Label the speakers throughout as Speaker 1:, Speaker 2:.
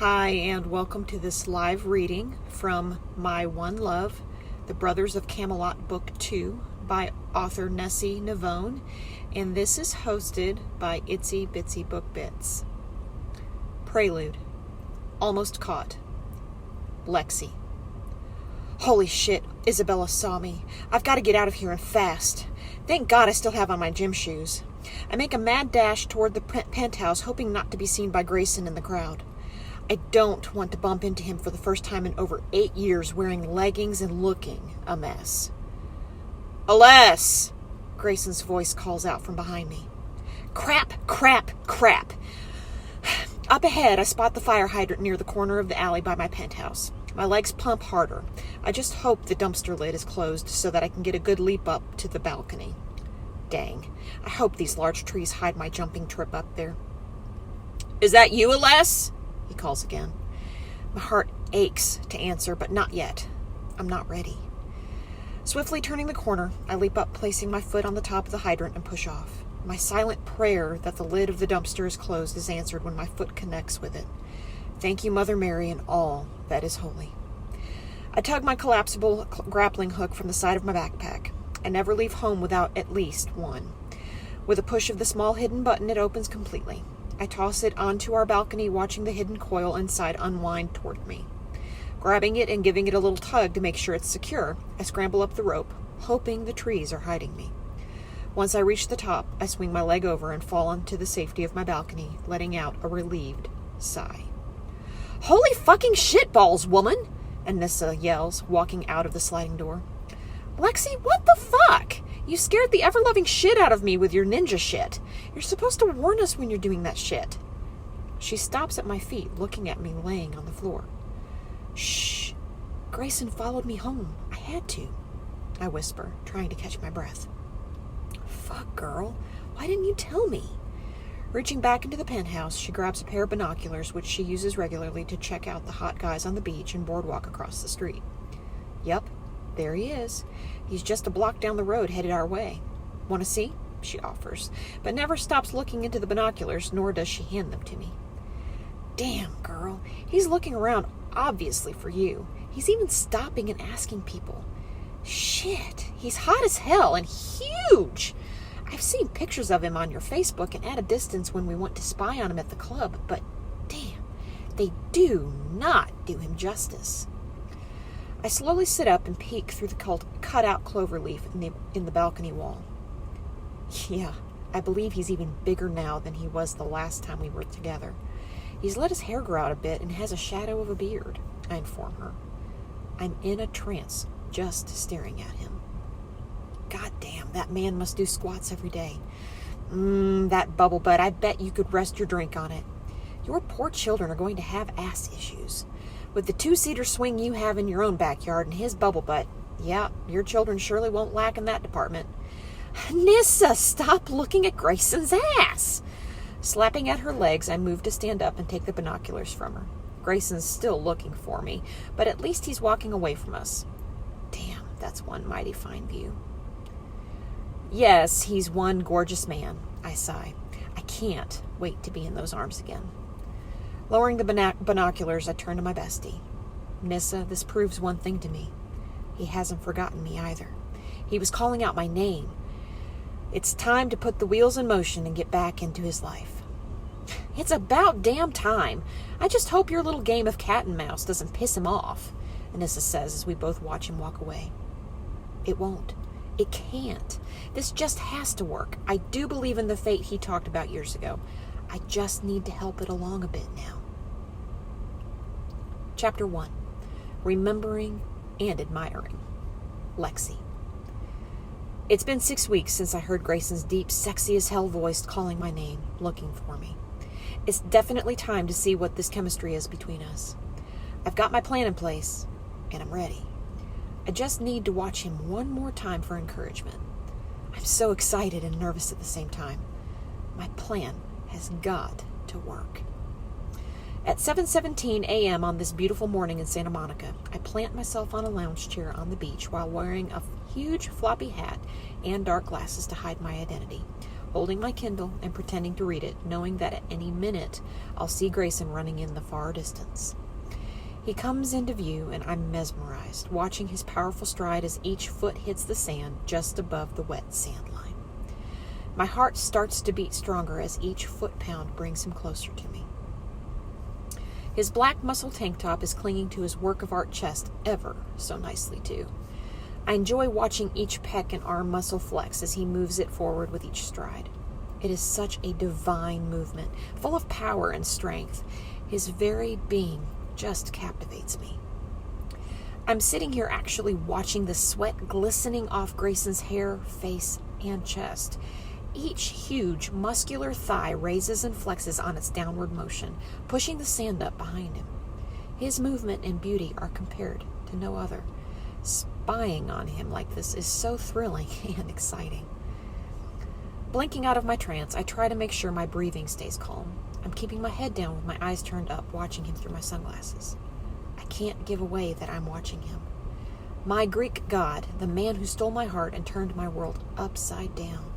Speaker 1: Hi, and welcome to this live reading from My One Love, The Brothers of Camelot, Book 2, by author Necie Navone, and this is hosted by Itsy Bitsy Book Bits. Prelude. Almost caught. Lexi. Holy shit, Isabella saw me. I've got to get out of here and fast. Thank God I still have on my gym shoes. I make a mad dash toward the penthouse, hoping not to be seen by Grayson in the crowd. I don't want to bump into him for the first time in over 8 years wearing leggings and looking a mess. Alas! Grayson's voice calls out from behind me. Crap, crap, crap. Up ahead, I spot the fire hydrant near the corner of the alley by my penthouse. My legs pump harder. I just hope the dumpster lid is closed so that I can get a good leap up to the balcony. Dang, I hope these large trees hide my jumping trip up there. Is that you, Alas? He calls again. My heart aches to answer, but not yet. I'm not ready. Swiftly turning the corner, I leap up, placing my foot on the top of the hydrant and push off. My silent prayer that the lid of the dumpster is closed is answered when my foot connects with it. Thank you, Mother Mary, and all that is holy. I tug my collapsible grappling hook from the side of my backpack. I never leave home without at least one. With a push of the small hidden button, it opens completely. I toss it onto our balcony, watching the hidden coil inside unwind toward me. Grabbing it and giving it a little tug to make sure it's secure, I scramble up the rope, hoping the trees are hiding me. Once I reach the top, I swing my leg over and fall onto the safety of my balcony, letting out a relieved sigh. Holy fucking shitballs, woman! Anissa yells, walking out of the sliding door. Lexi, what the fuck? You scared the ever-loving shit out of me with your ninja shit. You're supposed to warn us when you're doing that shit. She stops at my feet, looking at me laying on the floor. Shh. Grayson followed me home. I had to. I whisper, trying to catch my breath. Fuck, girl. Why didn't you tell me? Reaching back into the penthouse, she grabs a pair of binoculars, which she uses regularly to check out the hot guys on the beach and boardwalk across the street. Yep. There he is. He's just a block down the road headed our way. Want to see? She offers, but never stops looking into the binoculars, nor does she hand them to me. Damn, girl. He's looking around, obviously, for you. He's even stopping and asking people. Shit, he's hot as hell and huge. I've seen pictures of him on your Facebook and at a distance when we went to spy on him at the club, but damn, they do not do him justice. I slowly sit up and peek through the cut-out clover leaf in the balcony wall. Yeah, I believe he's even bigger now than he was the last time we were together. He's let his hair grow out a bit and has a shadow of a beard, I inform her. I'm in a trance, just staring at him. God damn, that man must do squats every day. That bubble butt, I bet you could rest your drink on it. Your poor children are going to have ass issues. With the 2-seater swing you have in your own backyard and his bubble butt, yeah, your children surely won't lack in that department. Nissa, stop looking at Grayson's ass! Slapping at her legs, I move to stand up and take the binoculars from her. Grayson's still looking for me, but at least he's walking away from us. Damn, that's one mighty fine view. Yes, he's one gorgeous man, I sigh. I can't wait to be in those arms again. Lowering the binoculars, I turn to my bestie. Nissa, this proves one thing to me. He hasn't forgotten me either. He was calling out my name. It's time to put the wheels in motion and get back into his life. It's about damn time. I just hope your little game of cat and mouse doesn't piss him off, Anissa says as we both watch him walk away. It won't. It can't. This just has to work. I do believe in the fate he talked about years ago. I just need to help it along a bit now. Chapter 1. Remembering and Admiring. Lexi. It's been 6 weeks since I heard Grayson's deep, sexy as hell voice calling my name, looking for me. It's definitely time to see what this chemistry is between us. I've got my plan in place, and I'm ready. I just need to watch him one more time for encouragement. I'm so excited and nervous at the same time. My plan has got to work. At 7:17 a.m. on this beautiful morning in Santa Monica, I plant myself on a lounge chair on the beach while wearing a huge floppy hat and dark glasses to hide my identity, holding my Kindle and pretending to read it, knowing that at any minute I'll see Grayson running in the far distance. He comes into view, and I'm mesmerized, watching his powerful stride as each foot hits the sand just above the wet sand line. My heart starts to beat stronger as each foot pound brings him closer to me. His black muscle tank top is clinging to his work of art chest ever so nicely, too. I enjoy watching each pec and arm muscle flex as he moves it forward with each stride. It is such a divine movement, full of power and strength. His very being just captivates me. I'm sitting here actually watching the sweat glistening off Grayson's hair, face, and chest. Each huge, muscular thigh raises and flexes on its downward motion, pushing the sand up behind him. His movement and beauty are compared to no other. Spying on him like this is so thrilling and exciting. Blinking out of my trance, I try to make sure my breathing stays calm. I'm keeping my head down with my eyes turned up, watching him through my sunglasses. I can't give away that I'm watching him. My Greek god, the man who stole my heart and turned my world upside down.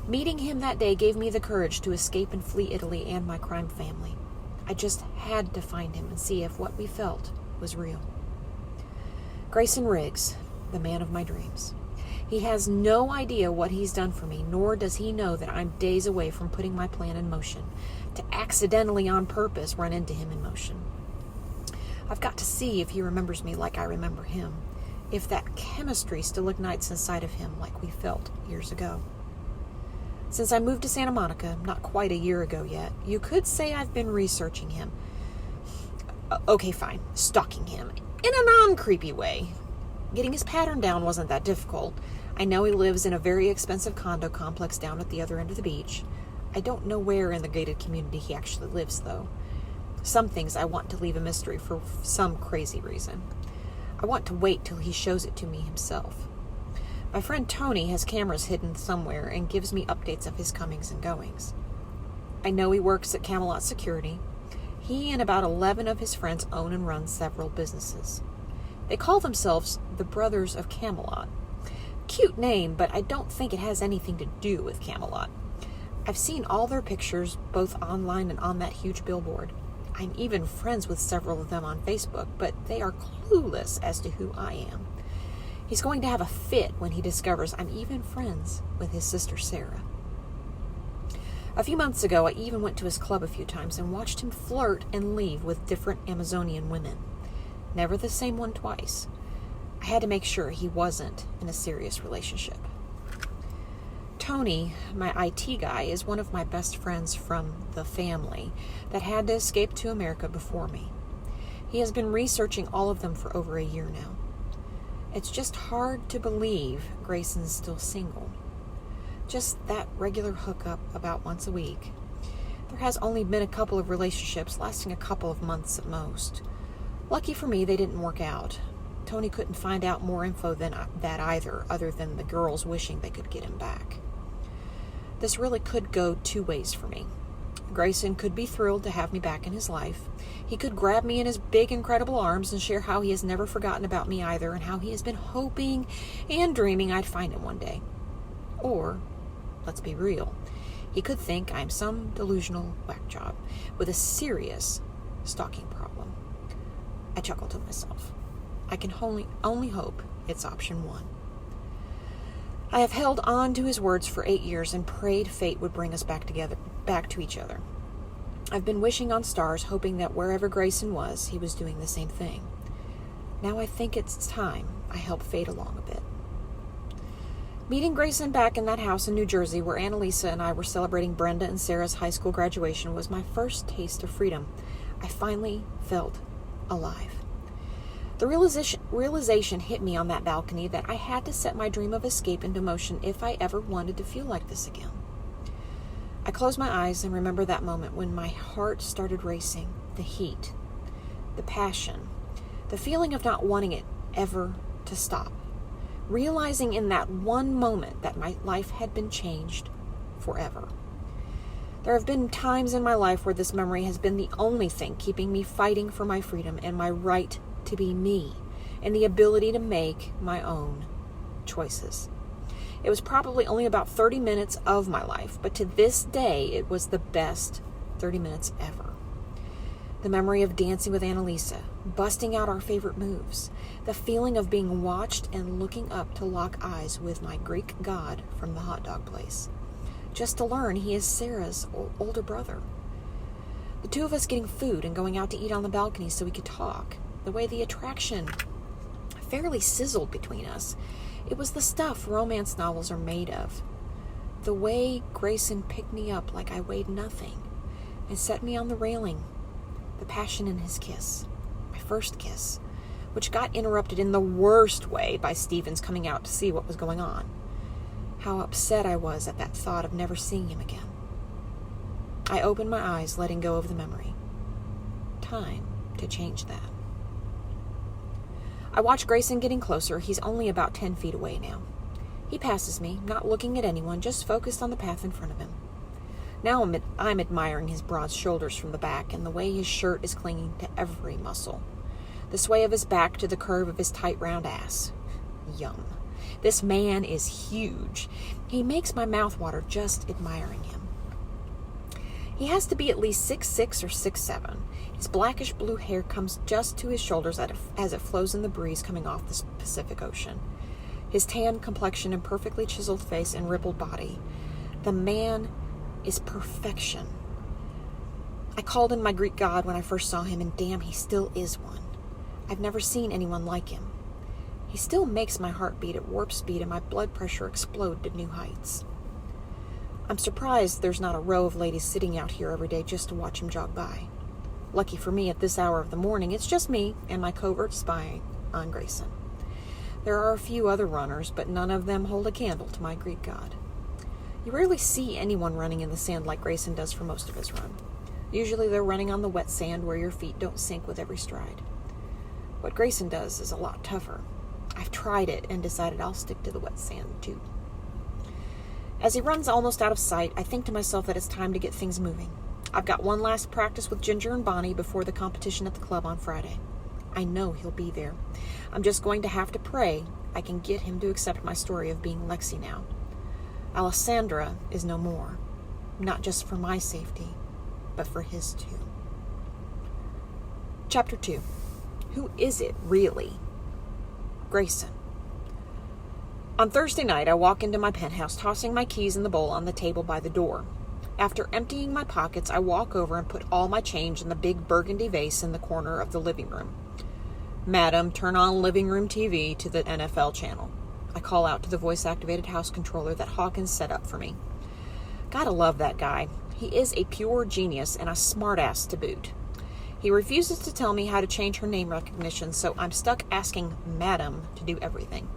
Speaker 1: Meeting him that day gave me the courage to escape and flee Italy and my crime family. I just had to find him and see if what we felt was real. Grayson Riggs, the man of my dreams. He has no idea what he's done for me, nor does he know that I'm days away from putting my plan in motion, to accidentally on purpose run into him in motion. I've got to see if he remembers me like I remember him, if that chemistry still ignites inside of him like we felt years ago. Since I moved to Santa Monica, not quite a year ago yet, you could say I've been researching him. Okay, fine, stalking him, in a non-creepy way. Getting his pattern down wasn't that difficult. I know he lives in a very expensive condo complex down at the other end of the beach. I don't know where in the gated community he actually lives, though. Some things I want to leave a mystery for some crazy reason. I want to wait till he shows it to me himself. My friend Tony has cameras hidden somewhere and gives me updates of his comings and goings. I know he works at Camelot Security. He and about 11 of his friends own and run several businesses. They call themselves the Brothers of Camelot. Cute name, but I don't think it has anything to do with Camelot. I've seen all their pictures, both online and on that huge billboard. I'm even friends with several of them on Facebook, but they are clueless as to who I am. He's going to have a fit when he discovers I'm even friends with his sister Sarah. A few months ago, I even went to his club a few times and watched him flirt and leave with different Amazonian women. Never the same one twice. I had to make sure he wasn't in a serious relationship. Tony, my IT guy, is one of my best friends from the family that had to escape to America before me. He has been researching all of them for over a year now. It's just hard to believe Grayson's still single. Just that regular hookup about once a week. There has only been a couple of relationships lasting a couple of months at most. Lucky for me, they didn't work out. Tony couldn't find out more info than that either, other than the girls wishing they could get him back. This really could go two ways for me. Grayson could be thrilled to have me back in his life. He could grab me in his big, incredible arms and share how he has never forgotten about me either, and how he has been hoping and dreaming I'd find him one day. Or, let's be real, he could think I'm some delusional whack job with a serious stalking problem. I chuckle to myself. I can only hope it's option one. I have held on to his words for 8 years and prayed fate would bring us back to each other. I've been wishing on stars, hoping that wherever Grayson was, he was doing the same thing. Now I think it's time I help fate along a bit. Meeting Grayson back in that house in New Jersey where Annalisa and I were celebrating Brenda and Sarah's high school graduation was my first taste of freedom. I finally felt alive. The realization hit me on that balcony that I had to set my dream of escape into motion if I ever wanted to feel like this again. I closed my eyes and remember that moment when my heart started racing, the heat, the passion, the feeling of not wanting it ever to stop, realizing in that one moment that my life had been changed forever. There have been times in my life where this memory has been the only thing keeping me fighting for my freedom and my right to be me, and the ability to make my own choices. It was probably only about 30 minutes of my life, but to this day, it was the best 30 minutes ever. The memory of dancing with Annalisa, busting out our favorite moves, the feeling of being watched and looking up to lock eyes with my Greek god from the hot dog place, just to learn he is Sarah's older brother. The two of us getting food and going out to eat on the balcony so we could talk, the way the attraction fairly sizzled between us. It was the stuff romance novels are made of. The way Grayson picked me up like I weighed nothing and set me on the railing. The passion in his kiss, my first kiss, which got interrupted in the worst way by Stevens coming out to see what was going on. How upset I was at that thought of never seeing him again. I opened my eyes, letting go of the memory. Time to change that. I watch Grayson getting closer. He's only about 10 feet away now. He passes me, not looking at anyone, just focused on the path in front of him. Now I'm admiring his broad shoulders from the back and the way his shirt is clinging to every muscle. The sway of his back to the curve of his tight round ass. Yum. This man is huge. He makes my mouth water just admiring him. He has to be at least 6'6" or 6'7". His blackish blue hair comes just to his shoulders as it flows in the breeze coming off the Pacific Ocean. His tan complexion and perfectly chiseled face and rippled body. The man is perfection. I called in my Greek god when I first saw him, and damn, he still is one. I've never seen anyone like him. He still makes my heart beat at warp speed and my blood pressure explode to new heights. I'm surprised there's not a row of ladies sitting out here every day just to watch him jog by. Lucky for me, at this hour of the morning, it's just me and my covert spy on Grayson. There are a few other runners, but none of them hold a candle to my Greek god. You rarely see anyone running in the sand like Grayson does for most of his run. Usually they're running on the wet sand where your feet don't sink with every stride. What Grayson does is a lot tougher. I've tried it and decided I'll stick to the wet sand too. As he runs almost out of sight, I think to myself that it's time to get things moving. I've got one last practice with Ginger and Bonnie before the competition at the club on Friday. I know he'll be there. I'm just going to have to pray I can get him to accept my story of being Lexi now. Alessandra is no more, not just for my safety, but for his too. Chapter 2. Who is it, really? Grayson. On Thursday night, I walk into my penthouse, tossing my keys in the bowl on the table by the door. After emptying my pockets, I walk over and put all my change in the big burgundy vase in the corner of the living room. Madam, turn on living room TV to the NFL channel. I call out to the voice-activated house controller that Hawkins set up for me. Gotta love that guy. He is a pure genius and a smartass to boot. He refuses to tell me how to change her name recognition, so I'm stuck asking Madam to do everything.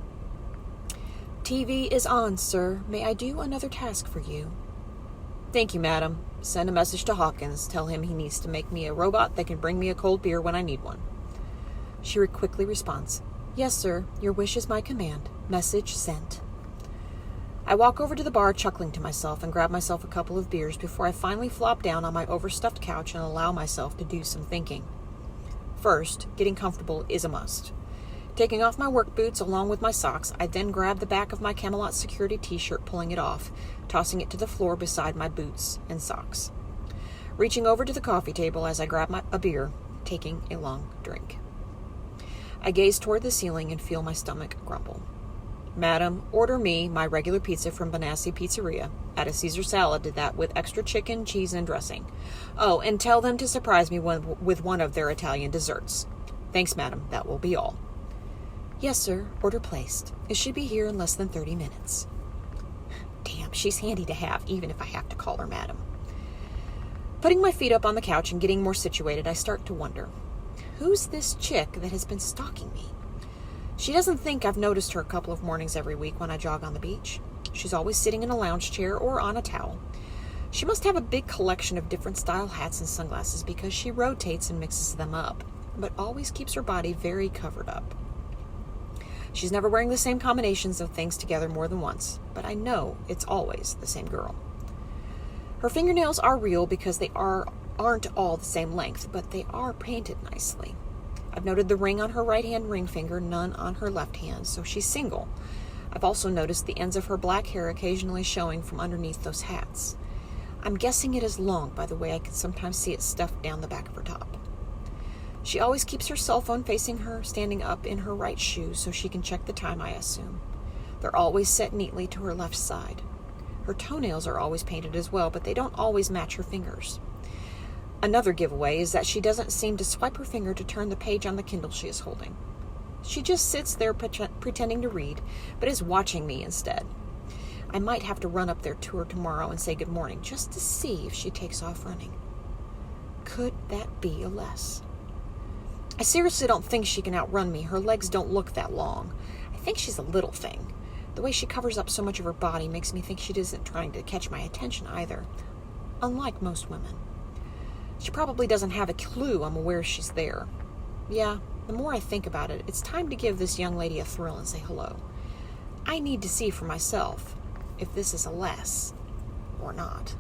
Speaker 1: TV is on, sir. May I do another task for you? Thank you, madam. Send a message to Hawkins. Tell him he needs to make me a robot that can bring me a cold beer when I need one. She quickly responds, Yes, sir. Your wish is my command. Message sent. I walk over to the bar, chuckling to myself, and grab myself a couple of beers before I finally flop down on my overstuffed couch and allow myself to do some thinking. First, getting comfortable is a must. Taking off my work boots along with my socks, I then grab the back of my Camelot security t-shirt, pulling it off, tossing it to the floor beside my boots and socks. Reaching over to the coffee table as I grab a beer, taking a long drink. I gaze toward the ceiling and feel my stomach grumble. Madam, order me my regular pizza from Necie Pizzeria. Add a Caesar salad to that with extra chicken, cheese, and dressing. Oh, and tell them to surprise me with one of their Italian desserts. Thanks, madam. That will be all. Yes, sir. Order placed. It should be here in less than 30 minutes. Damn, she's handy to have, even if I have to call her madam. Putting my feet up on the couch and getting more situated, I start to wonder, who's this chick that has been stalking me? She doesn't think I've noticed her a couple of mornings every week when I jog on the beach. She's always sitting in a lounge chair or on a towel. She must have a big collection of different style hats and sunglasses because she rotates and mixes them up, but always keeps her body very covered up. She's never wearing the same combinations of things together more than once, but I know it's always the same girl. Her fingernails are real because they aren't all the same length, but they are painted nicely. I've noted the ring on her right hand ring finger, none on her left hand, so she's single. I've also noticed the ends of her black hair occasionally showing from underneath those hats. I'm guessing it is long by the way I can sometimes see it stuffed down the back of her top. She always keeps her cell phone facing her, standing up in her right shoe so she can check the time, I assume. They're always set neatly to her left side. Her toenails are always painted as well, but they don't always match her fingers. Another giveaway is that she doesn't seem to swipe her finger to turn the page on the Kindle she is holding. She just sits there pretending to read, but is watching me instead. I might have to run up there to her tomorrow and say good morning, just to see if she takes off running. Could that be a less? I seriously don't think she can outrun me. Her legs don't look that long. I think she's a little thing. The way she covers up so much of her body makes me think she isn't trying to catch my attention either, unlike most women. She probably doesn't have a clue I'm aware she's there. Yeah, the more I think about it, it's time to give this young lady a thrill and say hello. I need to see for myself if this is a less or not.